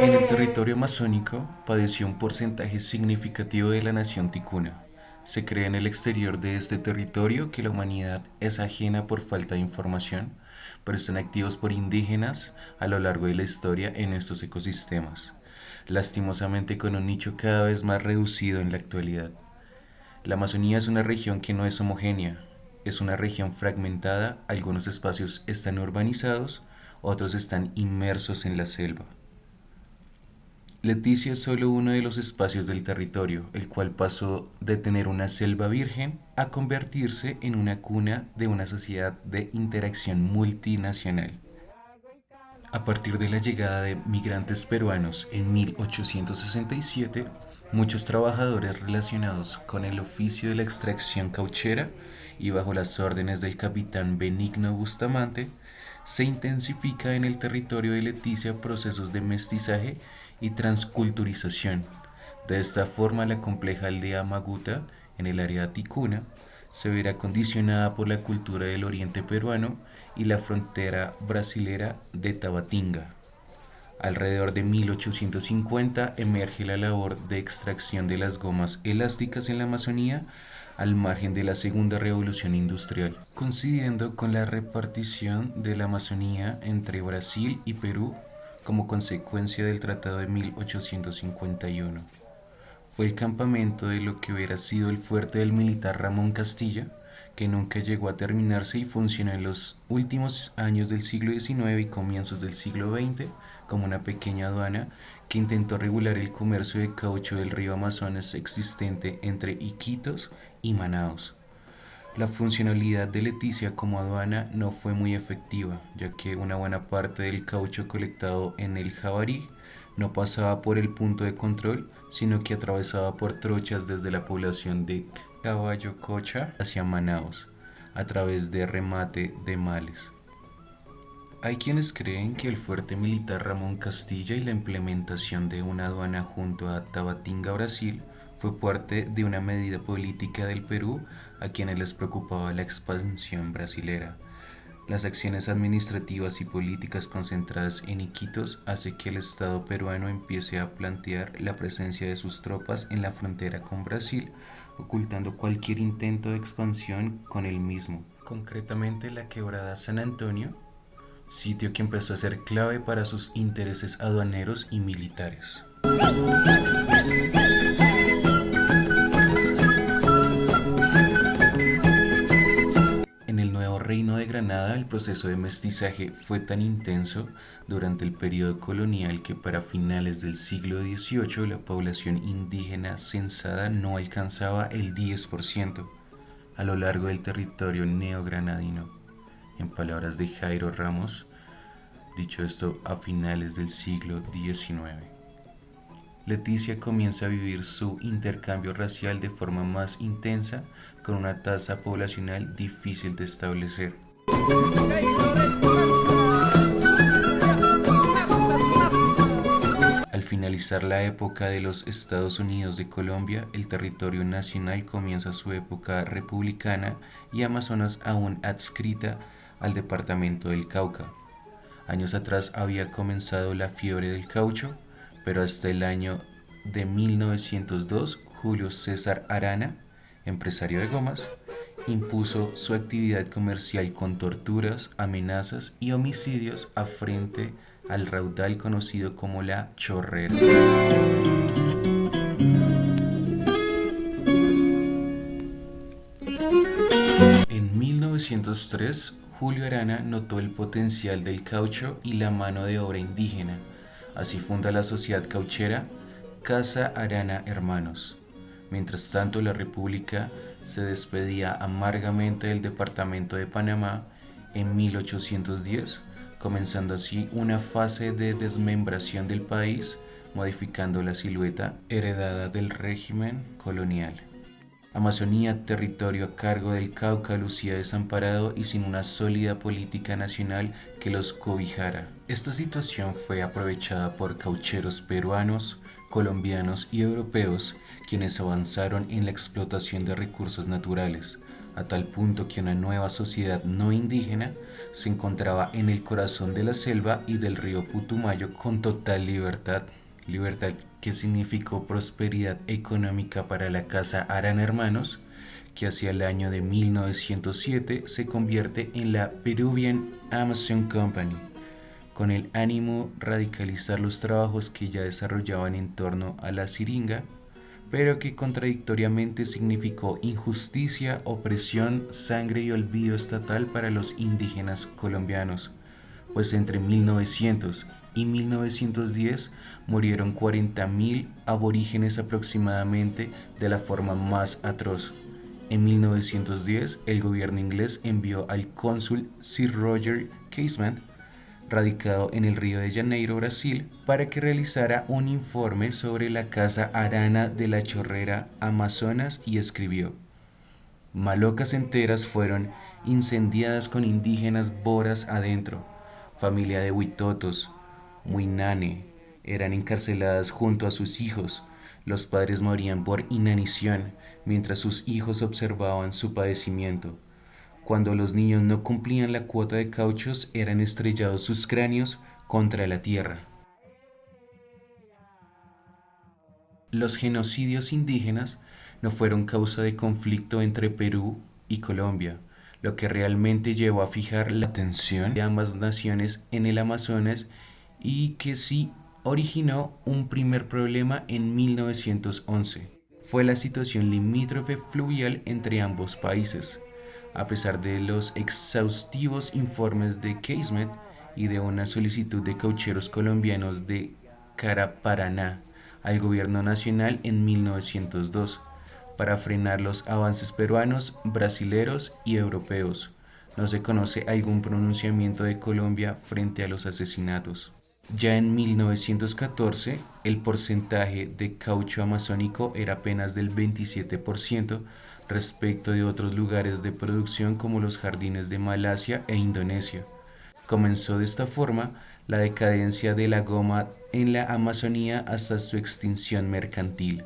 En el territorio amazónico padeció un porcentaje significativo de la nación ticuna. Se cree en el exterior de este territorio que la humanidad es ajena por falta de información, pero están activos por indígenas a lo largo de la historia en estos ecosistemas, lastimosamente con un nicho cada vez más reducido en la actualidad. La Amazonía es una región que no es homogénea, es una región fragmentada, algunos espacios están urbanizados, otros están inmersos en la selva. Leticia es solo uno de los espacios del territorio, el cual pasó de tener una selva virgen a convertirse en una cuna de una sociedad de interacción multinacional. A partir de la llegada de migrantes peruanos en 1867, muchos trabajadores relacionados con el oficio de la extracción cauchera y bajo las órdenes del capitán Benigno Bustamante, se intensifica en el territorio de Leticia procesos de mestizaje y transculturización. De esta forma, la compleja aldea Maguta, en el área ticuna, se verá condicionada por la cultura del oriente peruano y la frontera brasilera de Tabatinga. Alrededor de 1850 emerge la labor de extracción de las gomas elásticas en la Amazonía al margen de la Segunda Revolución Industrial, coincidiendo con la repartición de la Amazonía entre Brasil y Perú como consecuencia del Tratado de 1851. Fue el campamento de lo que hubiera sido el fuerte del militar Ramón Castilla, que nunca llegó a terminarse y funcionó en los últimos años del siglo XIX y comienzos del siglo XX como una pequeña aduana que intentó regular el comercio de caucho del río Amazonas existente entre Iquitos y Manaos. La funcionalidad de Leticia como aduana no fue muy efectiva, ya que una buena parte del caucho colectado en el Jabarí no pasaba por el punto de control, sino que atravesaba por trochas desde la población de Caballo Cocha hacia Manaos, a través de remate de Males. Hay quienes creen que el fuerte militar Ramón Castilla y la implementación de una aduana junto a Tabatinga, Brasil, fue parte de una medida política del Perú a quienes les preocupaba la expansión brasilera. Las acciones administrativas y políticas concentradas en Iquitos hace que el Estado peruano empiece a plantear la presencia de sus tropas en la frontera con Brasil, ocultando cualquier intento de expansión con el mismo. Concretamente la quebrada San Antonio, sitio que empezó a ser clave para sus intereses aduaneros y militares. En el nuevo reino de Granada, el proceso de mestizaje fue tan intenso durante el periodo colonial que para finales del siglo XVIII la población indígena censada no alcanzaba el 10% a lo largo del territorio neogranadino. En palabras de Jairo Ramos, dicho esto a finales del siglo XIX. Leticia comienza a vivir su intercambio racial de forma más intensa, con una tasa poblacional difícil de establecer. Al finalizar la época de los Estados Unidos de Colombia, el territorio nacional comienza su época republicana y Amazonas aún adscrita al departamento del Cauca. Años atrás había comenzado la fiebre del caucho, pero hasta el año de 1902, Julio César Arana, empresario de gomas, impuso su actividad comercial con torturas, amenazas y homicidios a frente al raudal conocido como la Chorrera. En 1903, Julio Arana notó el potencial del caucho y la mano de obra indígena. Así funda la sociedad cauchera Casa Arana Hermanos. Mientras tanto, la República se despedía amargamente del departamento de Panamá en 1810, comenzando así una fase de desmembración del país, modificando la silueta heredada del régimen colonial. Amazonía, territorio a cargo del Cauca, lucía desamparado y sin una sólida política nacional que los cobijara. Esta situación fue aprovechada por caucheros peruanos colombianos y europeos, quienes avanzaron en la explotación de recursos naturales, a tal punto que una nueva sociedad no indígena se encontraba en el corazón de la selva y del río Putumayo con total libertad. Libertad que significó prosperidad económica para la Casa Arana Hermanos, que hacia el año de 1907 se convierte en la Peruvian Amazon Company, con el ánimo radicalizar los trabajos que ya desarrollaban en torno a la siringa, pero que contradictoriamente significó injusticia, opresión, sangre y olvido estatal para los indígenas colombianos, pues entre 1900 y 1910 murieron 40.000 aborígenes aproximadamente de la forma más atroz. En 1910, el gobierno inglés envió al cónsul Sir Roger Casement, radicado en el Río de Janeiro, Brasil, para que realizara un informe sobre la Casa Arana de la Chorrera Amazonas y escribió: malocas enteras fueron incendiadas con indígenas boras adentro, familia de huitotos, Muinane, eran encarceladas junto a sus hijos. Los padres morían por inanición, mientras sus hijos observaban su padecimiento. Cuando los niños no cumplían la cuota de cauchos, eran estrellados sus cráneos contra la tierra. Los genocidios indígenas no fueron causa de conflicto entre Perú y Colombia, lo que realmente llevó a fijar la atención de ambas naciones en el Amazonas y que sí originó un primer problema en 1911. Fue la situación limítrofe fluvial entre ambos países. A pesar de los exhaustivos informes de Casement y de una solicitud de caucheros colombianos de Caraparaná al gobierno nacional en 1902 para frenar los avances peruanos, brasileros y europeos, no se conoce algún pronunciamiento de Colombia frente a los asesinatos. Ya en 1914, el porcentaje de caucho amazónico era apenas del 27% respecto de otros lugares de producción como los jardines de Malasia e Indonesia. Comenzó de esta forma la decadencia de la goma en la Amazonía hasta su extinción mercantil.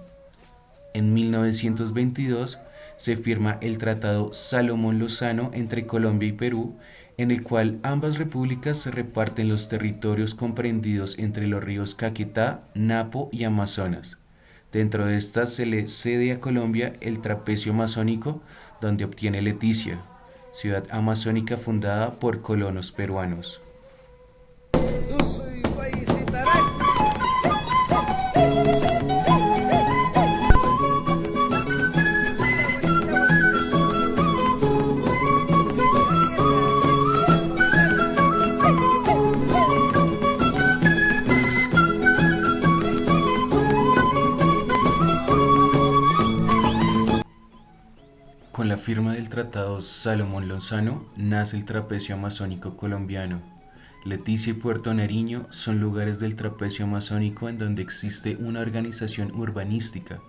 En 1922 se firma el Tratado Salomón-Lozano entre Colombia y Perú, en el cual ambas repúblicas se reparten los territorios comprendidos entre los ríos Caquetá, Napo y Amazonas. Dentro de estas se le cede a Colombia el trapecio amazónico, donde obtiene Leticia, ciudad amazónica fundada por colonos peruanos. Con la firma del Tratado Salomón-Lozano nace el trapecio amazónico colombiano. Leticia y Puerto Nariño son lugares del trapecio amazónico en donde existe una organización urbanística.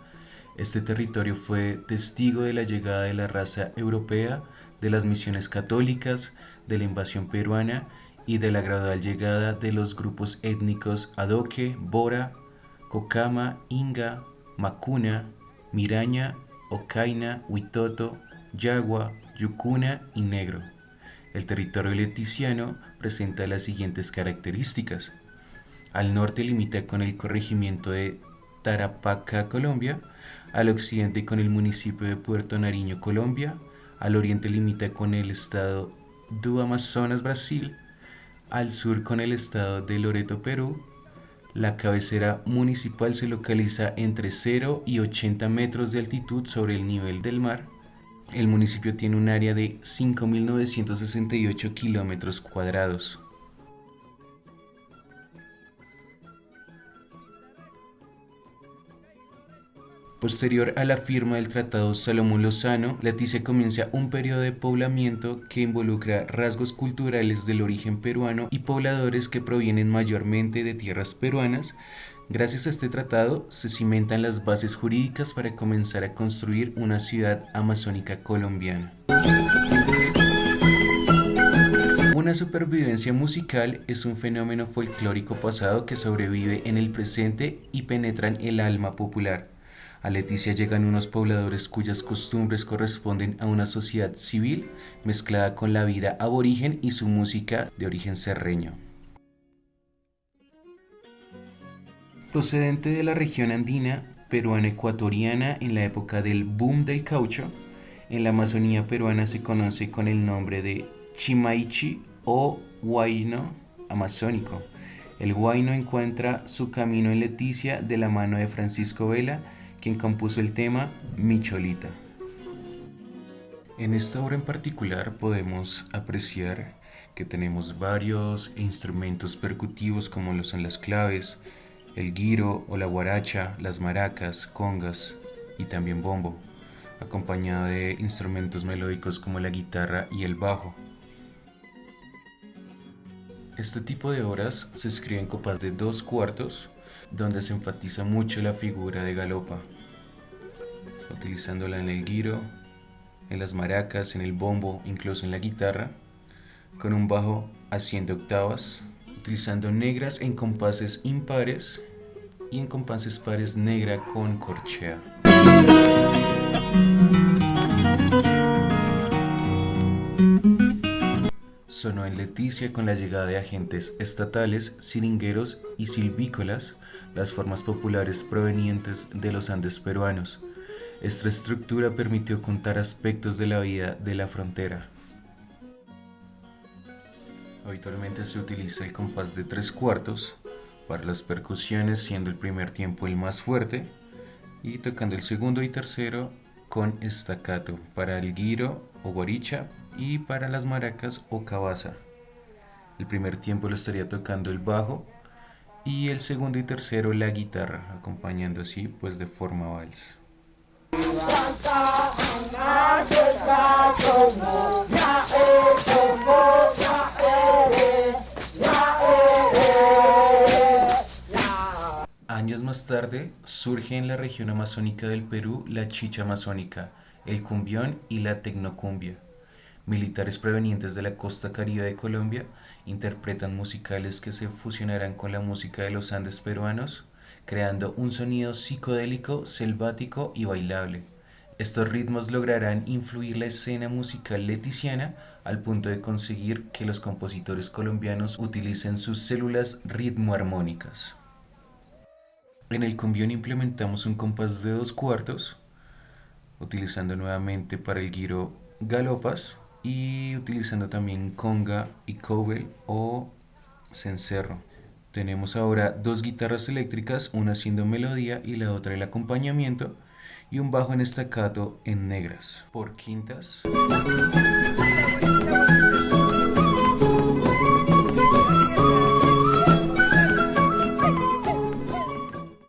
Este territorio fue testigo de la llegada de la raza europea, de las misiones católicas, de la invasión peruana y de la gradual llegada de los grupos étnicos Adoque, Bora, Cocama, Inga, Macuna, Miraña, Ocaina, Huitoto, Yagua, Yucuna y Negro. El territorio leticiano presenta las siguientes características. Al norte limita con el corregimiento de Tarapacá, Colombia, al occidente con el municipio de Puerto Nariño, Colombia, al oriente limita con el estado do Amazonas, Brasil, al sur con el estado de Loreto, Perú. La cabecera municipal se localiza entre 0 y 80 metros de altitud sobre el nivel del mar. El municipio tiene un área de 5.968 kilómetros cuadrados. Posterior a la firma del Tratado Salomón-Lozano, Leticia comienza un periodo de poblamiento que involucra rasgos culturales del origen peruano y pobladores que provienen mayormente de tierras peruanas. Gracias a este tratado se cimentan las bases jurídicas para comenzar a construir una ciudad amazónica colombiana. Una supervivencia musical es un fenómeno folclórico pasado que sobrevive en el presente y penetra en el alma popular. A Leticia llegan unos pobladores cuyas costumbres corresponden a una sociedad civil mezclada con la vida aborigen y su música de origen serreño. Procedente de la región andina peruano-ecuatoriana en la época del boom del caucho, en la Amazonía peruana se conoce con el nombre de Chimaichi o Huayno amazónico. El Huayno encuentra su camino en Leticia de la mano de Francisco Vela, quien compuso el tema Mi Cholita. En esta obra en particular podemos apreciar que tenemos varios instrumentos percutivos como lo son las claves, el guiro o la guaracha, las maracas, congas y también bombo, acompañado de instrumentos melódicos como la guitarra y el bajo. Este tipo de obras se escribe en compás de 2/4, donde se enfatiza mucho la figura de galopa, utilizándola en el guiro, en las maracas, en el bombo, incluso en la guitarra, con un bajo haciendo octavas, utilizando negras en compases impares y en compases pares negra con corchea. Sonó en Leticia con la llegada de agentes estatales, siringueros y silvícolas, las formas populares provenientes de los Andes peruanos. Esta estructura permitió contar aspectos de la vida de la frontera. Habitualmente se utiliza el compás de 3/4 para las percusiones, siendo el primer tiempo el más fuerte y tocando el segundo y tercero con staccato para el guiro o guaricha y para las maracas o cabaza. El primer tiempo lo estaría tocando el bajo y el segundo y tercero la guitarra, acompañando así pues de forma vals. Años más tarde surge en la región amazónica del Perú la chicha amazónica, el cumbión y la tecnocumbia. Militares provenientes de la costa caribe de Colombia interpretan musicales que se fusionarán con la música de los Andes peruanos, creando un sonido psicodélico, selvático y bailable. Estos ritmos lograrán influir la escena musical leticiana al punto de conseguir que los compositores colombianos utilicen sus células ritmoarmónicas. En el cumbión implementamos un compás de 2/4, utilizando nuevamente para el guiro galopas y utilizando también conga y cowbell o cencerro. Tenemos ahora dos guitarras eléctricas, una haciendo melodía y la otra el acompañamiento, y un bajo en staccato en negras. Por quintas.